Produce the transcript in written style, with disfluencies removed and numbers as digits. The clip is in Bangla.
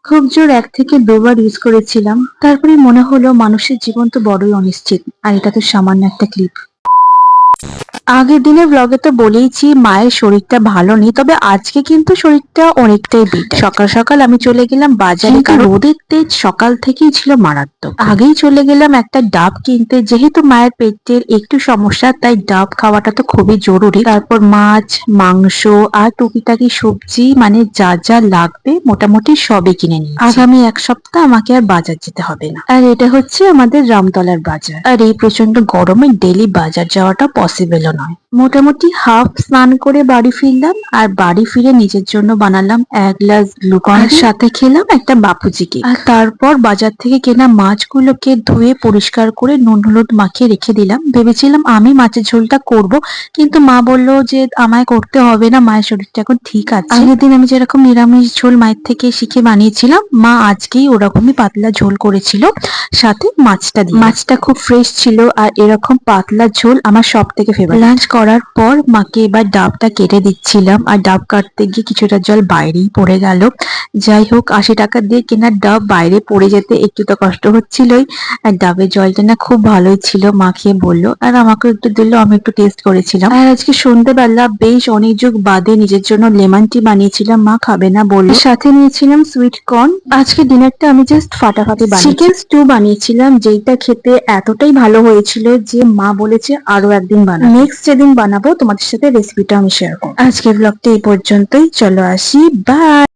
খুব জোর ১ থেকে ২ বার ইউজ করেছিলাম। তারপরে মনে হলো মানুষের জীবন তো বড়ই অনিশ্চিত। আর এটা তো সামান্য একটা ক্লিপ। আগের দিনের ব্লগে তো বলেইছি মায়ের শরীরটা ভালো নেই, তবে আজকে কিন্তু শরীরটা অনেকটাই বেটার। সকাল সকাল আমি চলে গেলাম বাজারে, কারণ রোদের তেজ সকাল থেকেই ছিল মারাত্মক। আগেই চলে গেলাম একটা ডাব কিনতে, যেহেতু মায়ের পেটের একটু সমস্যা, তাই ডাব খাওয়াটা তো খুবই জরুরি। তারপর মাছ, মাংস আর টুকিটাকি সবজি, মানে যা যা লাগবে মোটামুটি সবই কিনে নিয়েছি। আগামী ১ সপ্তাহ আমাকে আর বাজার যেতে হবে না। আর এটা হচ্ছে আমাদের রামতলার বাজার। আর এই প্রচন্ড গরমে ডেলি বাজার যাওয়াটা পসিবলও নয়। মোটামুটি হাফ স্নান করে বাড়ি ফিরলাম, আর বাড়ি ফিরে নিজের জন্য বানালাম ১ গ্লাস গ্লুকন, আর সাথে খেলাম একটা বাপুজি কেক। আর তারপর বাজার থেকে কেনা মাছগুলোকে ধুয়ে পরিষ্কার করে নুন হলুদ মাখিয়ে রেখে দিলাম। ভেবেছিলাম আমি মাছের ঝোলটা করব, কিন্তু মা বললো যে আমায় করতে হবে না, মায়ের শরীরটা এখন ঠিক আছে। আগের দিন আমি যেরকম নিরামিষ ঝোল মায়ের থেকে শিখে বানিয়েছিলাম, মা আজকেই ওরকমই পাতলা ঝোল করেছিল, সাথে মাছটা দিয়ে। মাছটা খুব ফ্রেশ ছিল, আর এরকম পাতলা ঝোল আমার সব থেকে ফেভারিট। লাঞ্চ করার পর মাকে এবার ডাবটা কেটে দিচ্ছিলাম, আর ডাব কাটতে গিয়ে কিছুটা জল বাইরেই পড়ে গেল। যাই হোক, ৮০ টাকা দিয়ে কেনা ডাব বাইরে পড়ে যেতে একটু তো কষ্ট হচ্ছিলই। আর ডাবের জলটা না খুব ভালোই ছিল, মা খেয়ে বললো, আর আমাকে একটু দিল, আমি একটু টেস্ট করেছিলাম। আর আজকে সন্ধ্যেবেলা বেশ অনেক যুগ বাদে নিজের জন্য লেমন টি বানিয়েছিলাম, মা খাবে না বললো। সাথে নিয়েছিলাম সুইট কর্ন। আজকে ডিনারটা আমি জাস্ট ফাটাফাটি বানিয়েছি। চিকেন স্টু বানিয়েছিলাম, যেটা খেতে এতটাই ভালো হয়েছিল যে মা বলেছে আরো একদিন বানাবো। নেক্সট যেদিন বানাবো তোমাদের সাথে রেসিপিটা আমি শেয়ার করবো। আজকের ব্লগটা এই পর্যন্তই, চলো আসি, বাই।